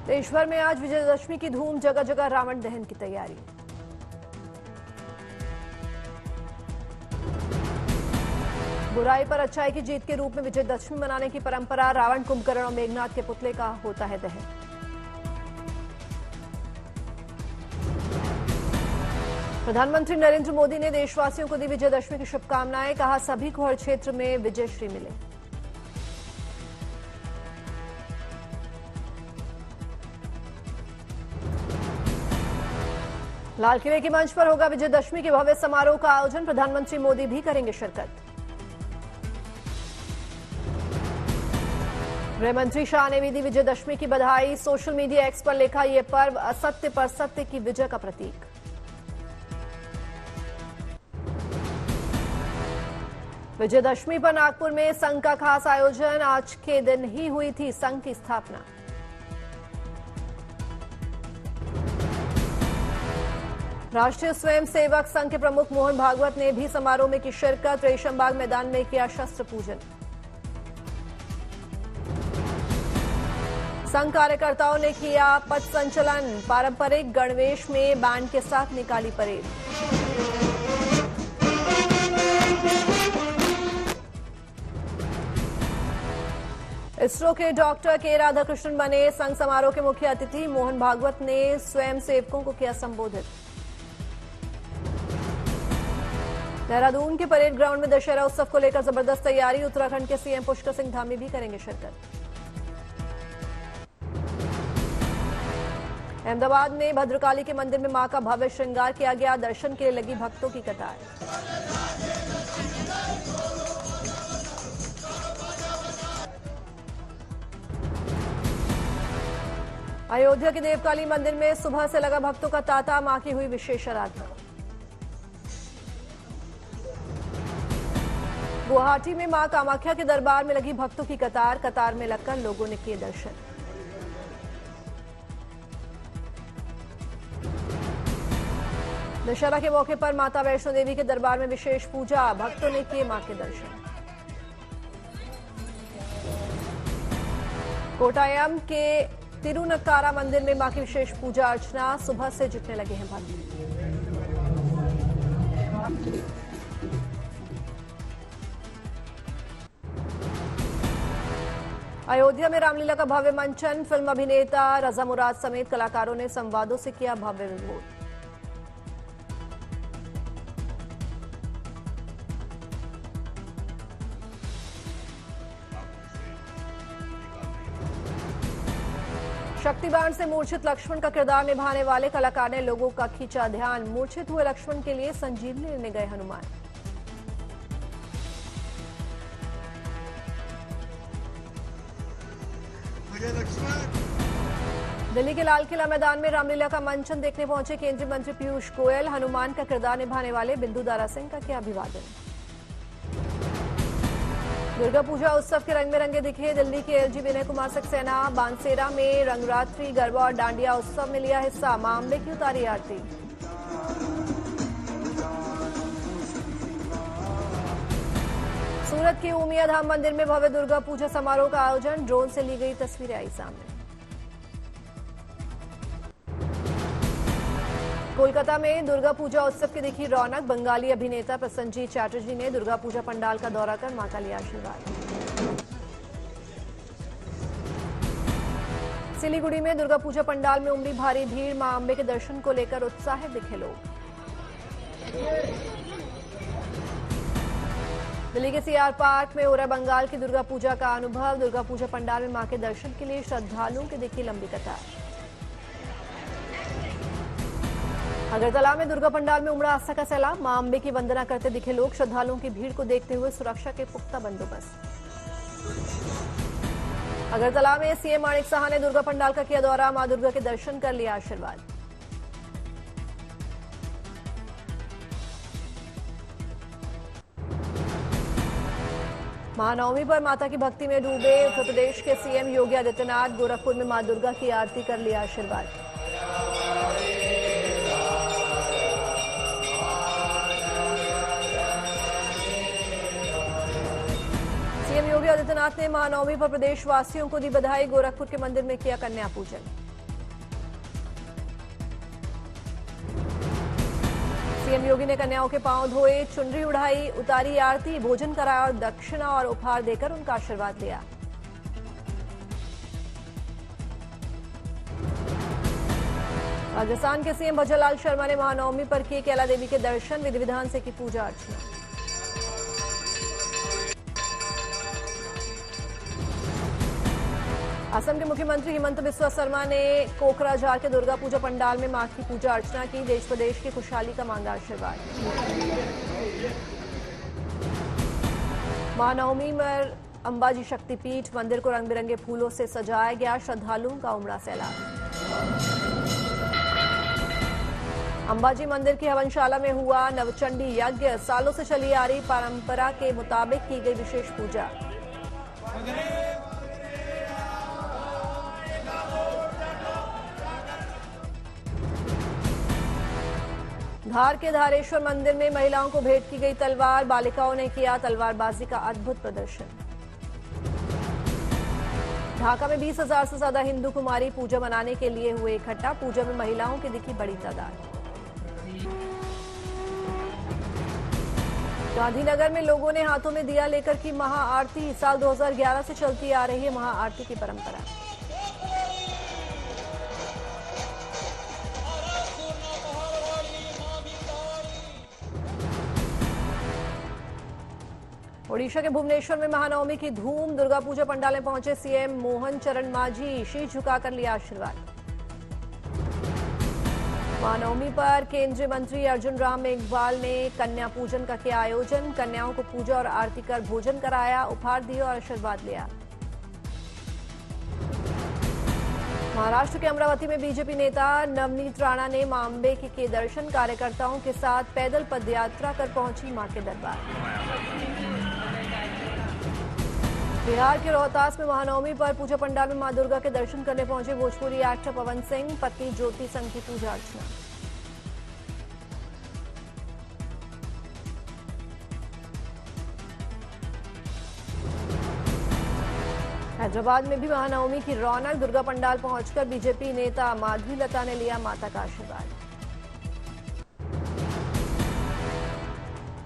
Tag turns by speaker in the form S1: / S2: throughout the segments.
S1: देश भर में आज विजयदशमी की धूम, जगह जगह रावण दहन की तैयारी। बुराई पर अच्छाई की जीत के रूप में विजयदशमी मनाने की परंपरा। रावण, कुंभकर्ण और मेघनाथ के पुतले का होता है दहन। प्रधानमंत्री नरेंद्र मोदी ने देशवासियों को दी विजयदशमी की शुभकामनाएं। कहा, सभी को हर क्षेत्र में विजयश्री मिले। लाल किले के मंच पर होगा विजयदशमी के भव्य समारोह का आयोजन। प्रधानमंत्री मोदी भी करेंगे शिरकत। गृहमंत्री शाह ने भी दी विजयदशमी की बधाई। सोशल मीडिया एक्स पर लिखा, यह पर्व असत्य पर सत्य की विजय का प्रतीक। विजयदशमी पर नागपुर में संघ का खास आयोजन। आज के दिन ही हुई थी संघ की स्थापना। राष्ट्रीय स्वयंसेवक संघ के प्रमुख मोहन भागवत ने भी समारोह में की शिरकत। रेशमबाग मैदान में किया शस्त्र पूजन। संघ कार्यकर्ताओं ने किया पथ संचलन। पारंपरिक गणवेश में बैंड के साथ निकाली परेड। इसरो के डॉक्टर के राधाकृष्णन बने संघ समारोह के मुख्य अतिथि। मोहन भागवत ने स्वयंसेवकों को किया संबोधित। देहरादून के परेड ग्राउंड में दशहरा उत्सव को लेकर जबरदस्त तैयारी। उत्तराखंड के सीएम पुष्कर सिंह धामी भी करेंगे शिरकत। अहमदाबाद में भद्रकाली के मंदिर में मां का भव्य श्रृंगार किया गया। दर्शन के लिए लगी भक्तों की कतार। अयोध्या के देवकाली मंदिर में सुबह से लगा भक्तों का तांता। मां की हुई विशेष आराधना। गुवाहाटी में मां कामाख्या के दरबार में लगी भक्तों की कतार। कतार में लगकर लोगों ने किए दर्शन। दशहरा के मौके पर माता वैष्णो देवी के दरबार में विशेष पूजा। भक्तों ने किए मां के दर्शन। कोटायम के तिरुनक्कारा मंदिर में मां की विशेष पूजा अर्चना। सुबह से जुटने लगे हैं भक्त। अयोध्या में रामलीला का भव्य मंचन। फिल्म अभिनेता रजा मुराद समेत कलाकारों ने संवादों से किया भव्य विरोध। शक्तिबाण से मूर्छित लक्ष्मण का किरदार निभाने वाले कलाकार ने लोगों का खींचा ध्यान। मूर्छित हुए लक्ष्मण के लिए संजीवनी लेने गए हनुमान। दिल्ली के लाल किला मैदान में रामलीला का मंचन देखने पहुंचे केंद्रीय मंत्री पीयूष गोयल। हनुमान का किरदार निभाने वाले बिंदु दारा सिंह का किया अभिवादन। दुर्गा पूजा उत्सव के रंग में रंगे दिखे दिल्ली के एलजी विनय कुमार सक्सेना। बानसेरा में रंगरात्रि, गरबा और डांडिया उत्सव में लिया हिस्सा। मां अम्बे की उतारी आरती। सूरत के उमिया धाम मंदिर में भव्य दुर्गा पूजा समारोह का आयोजन। ड्रोन से ली गई तस्वीरें आई सामने। कोलकाता में दुर्गा पूजा उत्सव की दिखी रौनक। बंगाली अभिनेता प्रसन्नजीत चैटर्जी ने दुर्गा पूजा पंडाल का दौरा कर मां का लिया आशीर्वाद। सिलीगुड़ी में दुर्गा पूजा पंडाल में उमड़ी भारी भीड़। मां अम्बे के दर्शन को लेकर उत्साहित दिखे लोग। दिल्ली के सीआर पार्क में हो रहा बंगाल की दुर्गा पूजा का अनुभव। दुर्गा पूजा पंडाल में मां के दर्शन के लिए श्रद्धालुओं की दिखी लंबी कतार। अगरतला में दुर्गा पंडाल में उमड़ा आस्था का सैलाब। मां अम्बे की वंदना करते दिखे लोग। श्रद्धालुओं की भीड़ को देखते हुए सुरक्षा के पुख्ता बंदोबस्त। अगरतला में सीएम माणिक साहा ने दुर्गा पंडाल का किया दौरा। मां दुर्गा के दर्शन कर लिया आशीर्वाद। महानवमी पर माता की भक्ति में डूबे उत्तर प्रदेश के सीएम योगी आदित्यनाथ। गोरखपुर में मां दुर्गा की आरती कर लिया आशीर्वाद। सीएम योगी आदित्यनाथ ने महानवमी पर प्रदेशवासियों को दी बधाई। गोरखपुर के मंदिर में किया कन्या पूजन। सीएम योगी ने कन्याओं के पांव धोए, चुनरी उड़ाई, उतारी आरती, भोजन कराया और दक्षिणा और उपहार देकर उनका आशीर्वाद लिया। राजस्थान के सीएम भजनलाल शर्मा ने महानवमी पर किए कैला देवी के दर्शन, विधि विधान से की पूजा अर्चना। असम के मुख्यमंत्री हिमंत बिस्वा शर्मा ने कोकराझार के दुर्गा पूजा पंडाल में मां की पूजा अर्चना की, देश प्रदेश की खुशहाली का मांगा आशीर्वाद। महानवमी पर अंबाजी शक्तिपीठ मंदिर को रंग बिरंगे फूलों से सजाया गया, श्रद्धालुओं का उमड़ा सैलाब। अंबाजी मंदिर की हवनशाला में हुआ नवचंडी यज्ञ, सालों से चली आ रही परंपरा के मुताबिक की गई विशेष पूजा। धार के धारेश्वर मंदिर में महिलाओं को भेंट की गई तलवार, बालिकाओं ने किया तलवारबाजी का अद्भुत प्रदर्शन। ढाका में 20,000 से ज्यादा हिंदू कुमारी पूजा मनाने के लिए हुए इकट्ठा, पूजा में महिलाओं की दिखी बड़ी तादाद। गांधीनगर में लोगों ने हाथों में दिया लेकर की महाआरती, साल 2011 से चलती आ रही है महाआरती की परंपरा। ओडिशा के भुवनेश्वर में महानवमी की धूम, दुर्गा पूजा पंडाल में पहुंचे सीएम मोहन चरण मांझी, शीश झुकाकर लिया आशीर्वाद। महानवमी पर केंद्रीय मंत्री अर्जुन राम मेघवाल ने कन्या पूजन का किया आयोजन, कन्याओं को पूजा और आरती कर भोजन कराया, उपहार दिए और आशीर्वाद लिया। महाराष्ट्र के अमरावती में बीजेपी नेता नवनीत राणा ने मां अम्बे के किए दर्शन, कार्यकर्ताओं के साथ पैदल पदयात्रा कर पहुंची मां के दरबार। बिहार के रोहतास में महानवमी पर पूजा पंडाल में मां दुर्गा के दर्शन करने पहुंचे भोजपुरी एक्टर पवन सिंह, पत्नी ज्योति संघ की पूजा अर्चना। हैदराबाद में भी महानवमी की रौनक, दुर्गा पंडाल पहुंचकर बीजेपी नेता माधवी लता ने लिया माता का आशीर्वाद।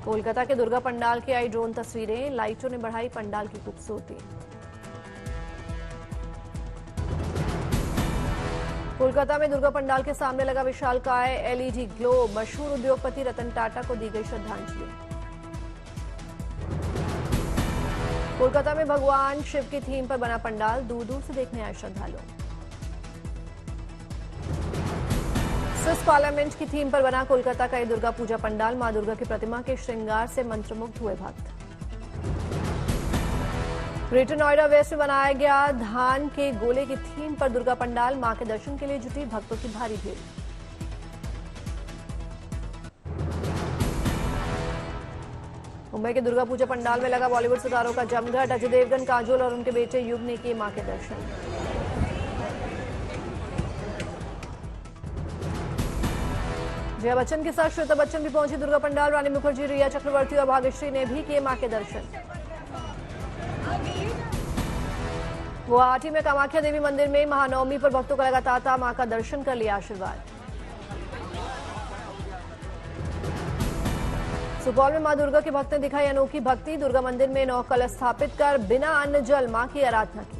S1: कोलकाता के दुर्गा पंडाल की आई ड्रोन तस्वीरें, लाइटों ने बढ़ाई पंडाल की खूबसूरती। कोलकाता में दुर्गा पंडाल के सामने लगा विशालकाय एलईडी ग्लोब, मशहूर उद्योगपति रतन टाटा को दी गई श्रद्धांजलि। कोलकाता में भगवान शिव की थीम पर बना पंडाल, दूर दूर से देखने आए श्रद्धालु। स्विस पार्लियामेंट की थीम पर बना कोलकाता का ये दुर्गा पूजा पंडाल, मां दुर्गा की प्रतिमा के श्रृंगार से मंत्रमुग्ध हुए भक्त। ग्रेटर नोएडा वेस्ट में बनाया गया धान के गोले की थीम पर दुर्गा पंडाल, मां के दर्शन के लिए जुटी भक्तों की भारी भीड़। मुंबई के दुर्गा पूजा पंडाल में लगा बॉलीवुड सितारों का जमघट, अजय देवगन, काजोल और उनके बेटे युग ने किए मां के दर्शन। जया बच्चन के साथ श्वेता बच्चन भी पहुंची दुर्गा पंडाल, रानी मुखर्जी, रिया चक्रवर्ती और भाग्यश्री ने भी किए मां के दर्शन। गुवाहाटी में कामाख्या देवी मंदिर में महानवमी पर भक्तों का लगा तांता, मां का दर्शन कर लिया आशीर्वाद। सुपौल में मां दुर्गा के भक्त ने दिखाई अनोखी भक्ति, दुर्गा मंदिर में 9 कलश स्थापित कर बिना अन्न जल मां की आराधना की।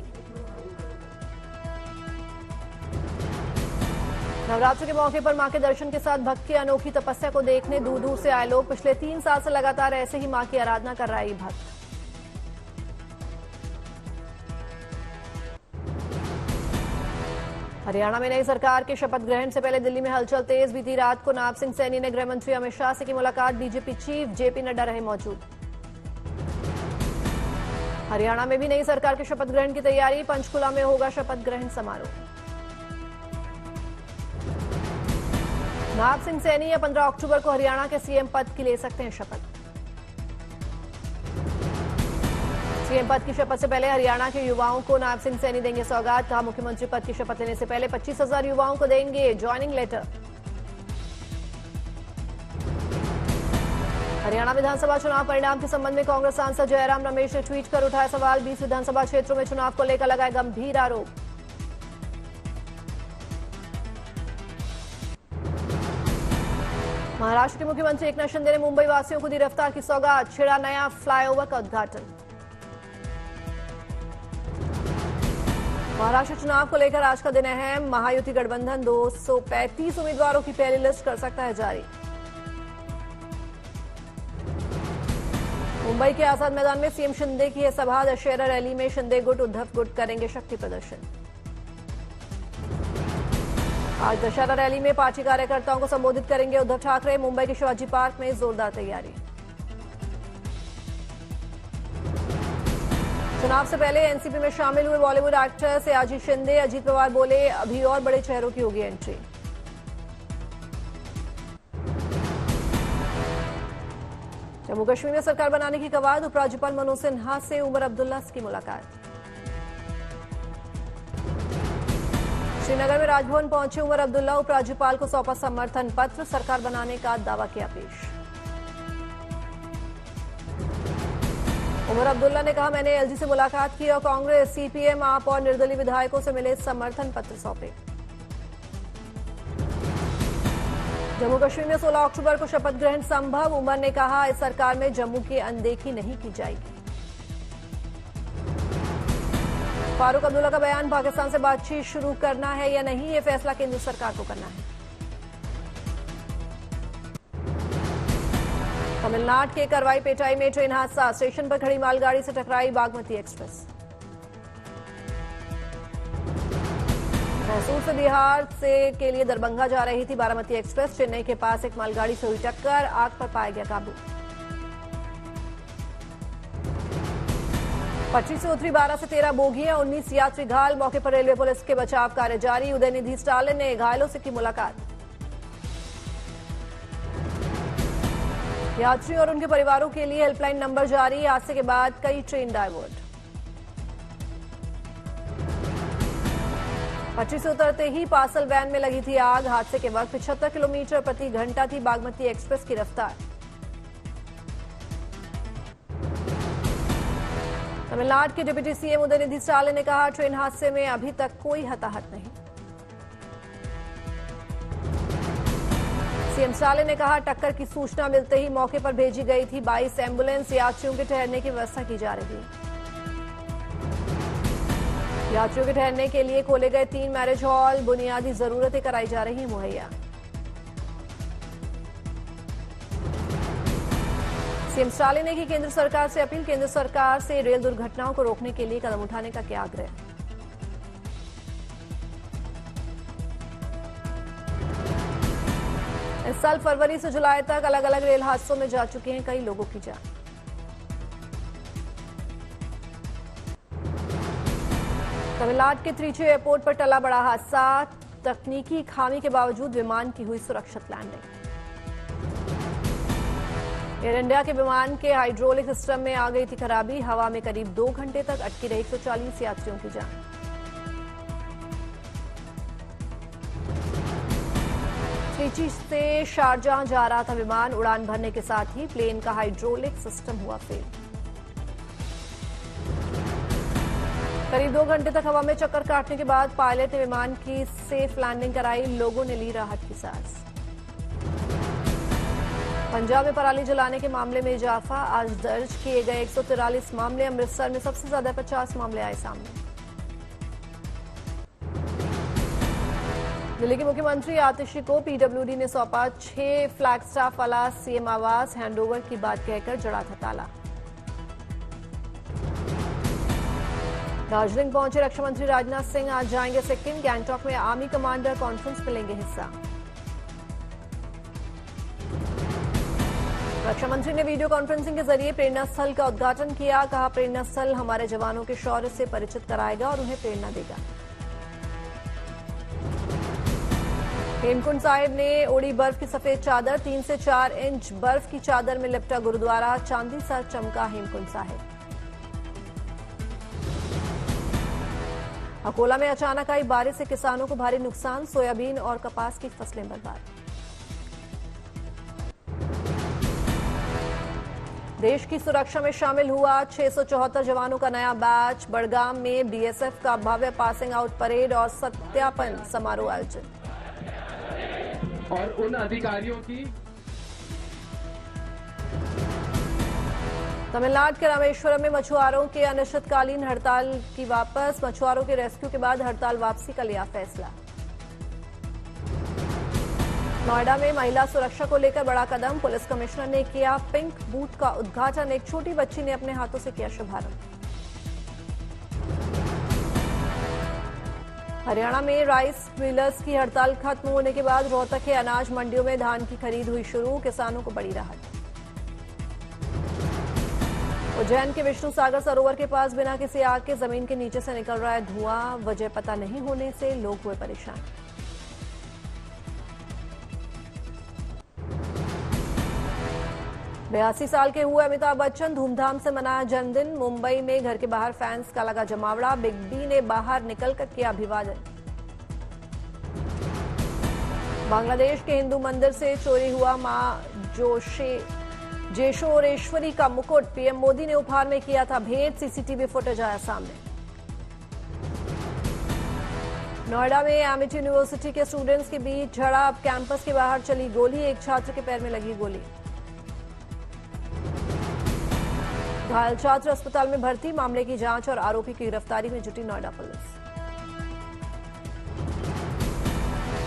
S1: नवरात्र के मौके पर मां के दर्शन के साथ भक्त की अनोखी तपस्या को देखने दूर दूर से आए लोग, पिछले 3 साल से लगातार ऐसे ही मां की आराधना कर रहा है ये भक्त। हरियाणा में नई सरकार के शपथ ग्रहण से पहले दिल्ली में हलचल तेज, बीती रात को नायब सिंह सैनी ने गृह मंत्री अमित शाह से की मुलाकात, बीजेपी चीफ जेपी नड्डा रहे मौजूद। हरियाणा में भी नई सरकार के शपथ ग्रहण की तैयारी, पंचकुला में होगा शपथ ग्रहण समारोह। नायब सिंह सैनी या 15 अक्टूबर को हरियाणा के सीएम पद की ले सकते हैं शपथ। सीएम पद की शपथ से पहले हरियाणा के युवाओं को नायब सिंह सैनी देंगे सौगात, कहा मुख्यमंत्री पद की शपथ लेने से पहले 25,000 युवाओं को देंगे ज्वाइनिंग लेटर। हरियाणा विधानसभा चुनाव परिणाम के संबंध में कांग्रेस सांसद जयराम रमेश ने ट्वीट कर उठाया सवाल, 20 विधानसभा क्षेत्रों में चुनाव को लेकर लगाए गंभीर आरोप। महाराष्ट्र के मुख्यमंत्री एकनाथ शिंदे ने मुंबई वासियों को दी रफ्तार की सौगात, छेड़ा नया फ्लाईओवर का उद्घाटन। महाराष्ट्र चुनाव को लेकर आज का दिन अहम, महायुति गठबंधन 235 उम्मीदवारों की पहली लिस्ट कर सकता है जारी। मुंबई के आजाद मैदान में सीएम शिंदे की है सभा, दशहरा रैली में शिंदे गुट उद्धव गुट करेंगे शक्ति प्रदर्शन। आज दशहरा रैली में पार्टी कार्यकर्ताओं को संबोधित करेंगे उद्धव ठाकरे, मुंबई के शिवाजी पार्क में जोरदार तैयारी। चुनाव से पहले एनसीपी में शामिल हुए बॉलीवुड एक्टर से आजी शिंदे, अजीत पवार बोले अभी और बड़े चेहरों की होगी एंट्री। जम्मू कश्मीर में सरकार बनाने की कवायद, उपराज्यपाल मनोज सिन्हा से उमर अब्दुल्ला की मुलाकात। श्रीनगर में राजभवन पहुंचे उमर अब्दुल्ला, उपराज्यपाल को सौंपा समर्थन पत्र, सरकार बनाने का दावा किया पेश। उमर अब्दुल्ला ने कहा मैंने एलजी से मुलाकात की और कांग्रेस, सीपीएम, आप और निर्दलीय विधायकों से मिले समर्थन पत्र सौंपे। जम्मू कश्मीर में 16 अक्टूबर को शपथ ग्रहण संभव, उमर ने कहा इस सरकार में जम्मू की अनदेखी नहीं की जाएगी। फारूक अब्दुल्ला का बयान, पाकिस्तान से बातचीत शुरू करना है या नहीं, ये फैसला केंद्र सरकार को करना है। तमिलनाडु के करवाई पेटाई में ट्रेन हादसा, स्टेशन पर खड़ी मालगाड़ी से टकराई बागमती एक्सप्रेस। मैसूर से बिहार के लिए दरभंगा जा रही थी बारामती एक्सप्रेस, चेन्नई के पास एक मालगाड़ी से हुई टक्कर, आग पर पाया गया काबू। पटरी से उतरी 12 से 13 बोगियां, 19 यात्री घायल, मौके पर रेलवे पुलिस के बचाव कार्य जारी। उदयनिधि स्टालिन ने घायलों से की मुलाकात। यात्रियों और उनके परिवारों के लिए हेल्पलाइन नंबर जारी, हादसे के बाद कई ट्रेन डायवर्ट। पटरी से उतरते ही पार्सल वैन में लगी थी आग, हादसे के वक्त 75 किलोमीटर प्रति घंटा थी बागमती एक्सप्रेस की रफ्तार। तमिलनाडु के डिप्टी सीएम उदयनिधि स्टालिन ने कहा ट्रेन हादसे में अभी तक कोई हताहत नहीं। सीएम स्टालिन ने कहा टक्कर की सूचना मिलते ही मौके पर भेजी गई थी 22 एम्बुलेंस, यात्रियों के ठहरने की व्यवस्था की जा रही है। यात्रियों के ठहरने के लिए खोले गए 3 मैरिज हॉल, बुनियादी जरूरतें कराई जा रही हैं मुहैया। सीएम स्टालिन ने की केंद्र सरकार से अपील, केंद्र सरकार से रेल दुर्घटनाओं को रोकने के लिए कदम उठाने का किया आग्रह। इस साल फरवरी से जुलाई तक अलग अलग रेल हादसों में जा चुके हैं कई लोगों की जान। तमिलनाडु के त्रिची एयरपोर्ट पर टला बड़ा हादसा, तकनीकी खामी के बावजूद विमान की हुई सुरक्षित लैंडिंग। एयर इंडिया के विमान के हाइड्रोलिक सिस्टम में आ गई थी खराबी, हवा में करीब 2 घंटे तक अटकी रही 140 यात्रियों की जान। त्रिची से शारजाह जा रहा था विमान, उड़ान भरने के साथ ही प्लेन का हाइड्रोलिक सिस्टम हुआ फेल। करीब 2 घंटे तक हवा में चक्कर काटने के बाद पायलट ने विमान की सेफ लैंडिंग कराई, लोगों ने ली राहत की सांस। पंजाब में पराली जलाने के मामले में इजाफा, आज दर्ज किए गए 143 मामले, अमृतसर में सबसे ज्यादा 50 मामले आए सामने। दिल्ली के मुख्यमंत्री आतिशी को पीडब्ल्यूडी ने सौंपा 6 फ्लैग स्टाफ वाला सीएम आवास, हैंडओवर की बात कहकर जड़ा था ताला। दार्जिलिंग पहुंचे रक्षा मंत्री राजनाथ सिंह, आज जाएंगे सिक्किम, गैंगटॉक में आर्मी कमांडर कॉन्फ्रेंस में लेंगे हिस्सा। रक्षा मंत्री ने वीडियो कॉन्फ्रेंसिंग के जरिए प्रेरणा स्थल का उद्घाटन किया, कहा प्रेरणा स्थल हमारे जवानों के शौर्य से परिचित कराएगा और उन्हें प्रेरणा देगा। हेमकुंड साहिब ने ओढ़ी बर्फ की सफेद चादर, 3 से 4 इंच बर्फ की चादर में लिपटा गुरुद्वारा, चांदी सा चमका हेमकुंड साहिब। अकोला में अचानक आई बारिश से किसानों को भारी नुकसान, सोयाबीन और कपास की फसलें बर्बाद। देश की सुरक्षा में शामिल हुआ 674 जवानों का नया बैच, बड़गाम में बीएसएफ का भव्य पासिंग आउट परेड और सत्यापन समारोह आयोजित।
S2: और उन अधिकारियों की
S1: तमिलनाडु के रामेश्वरम में मछुआरों के अनिश्चितकालीन हड़ताल की वापस। मछुआरों के रेस्क्यू के बाद हड़ताल वापसी का लिया फैसला। नोएडा में महिला सुरक्षा को लेकर बड़ा कदम। पुलिस कमिश्नर ने किया पिंक बूथ का उद्घाटन। एक छोटी बच्ची ने अपने हाथों से किया शुभारंभ। हरियाणा में राइस मिलर्स की हड़ताल खत्म होने के बाद रोहतक के अनाज मंडियों में धान की खरीद हुई शुरू। किसानों को बड़ी राहत। उज्जैन के विष्णु सागर सरोवर के पास बिना किसी आग के जमीन के नीचे से निकल रहा है धुआं। वजह पता नहीं होने से लोग हुए परेशान। 82 साल के हुए अमिताभ बच्चन, धूमधाम से मनाया जन्मदिन। मुंबई में घर के बाहर फैंस का लगा जमावड़ा। बिग बी ने बाहर निकलकर किया अभिवादन। बांग्लादेश के हिंदू मंदिर से चोरी हुआ मां जेशोरेश्वरी का मुकुट। पीएम मोदी ने उपहार में किया था भेंट। सीसीटीवी फुटेज आया सामने। नोएडा में एमिटी यूनिवर्सिटी के स्टूडेंट्स के बीच झड़प। कैंपस के बाहर चली गोली। एक छात्र के पैर में लगी गोली। घायल छात्र अस्पताल में भर्ती। मामले की जांच और आरोपी की गिरफ्तारी में जुटी नोएडा पुलिस।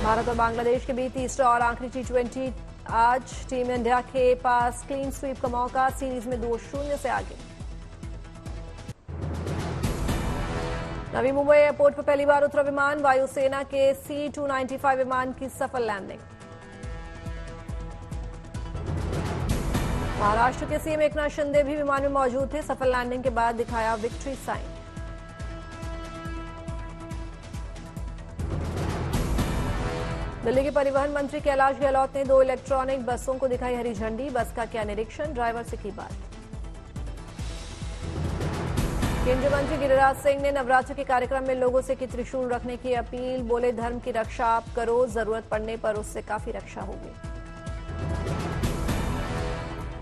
S1: भारत और बांग्लादेश के बीच तीसरा और आखिरी T20 आज। टीम इंडिया के पास क्लीन स्वीप का मौका। सीरीज में 2-0 से आगे। नवी मुंबई एयरपोर्ट पर पहली बार उतरा विमान। वायुसेना के C-295 विमान की सफल लैंडिंग। महाराष्ट्र के सीएम एकनाथ शिंदे भी विमान में मौजूद थे। सफल लैंडिंग के बाद दिखाया विक्ट्री साइन। दिल्ली के परिवहन मंत्री कैलाश गहलोत ने 2 इलेक्ट्रॉनिक बसों को दिखाई हरी झंडी। बस का किया निरीक्षण। ड्राइवर से की बात। केंद्रीय मंत्री गिरिराज सिंह ने नवरात्र के कार्यक्रम में लोगों से की त्रिशूल रखने की अपील। बोले धर्म की रक्षा आप करो, जरूरत पड़ने पर उससे काफी रक्षा होगी।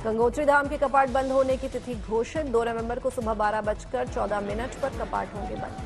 S1: गंगोत्री धाम के कपाट बंद होने की तिथि घोषित। 2 नवंबर को सुबह 12:14 पर कपाट होंगे बंद।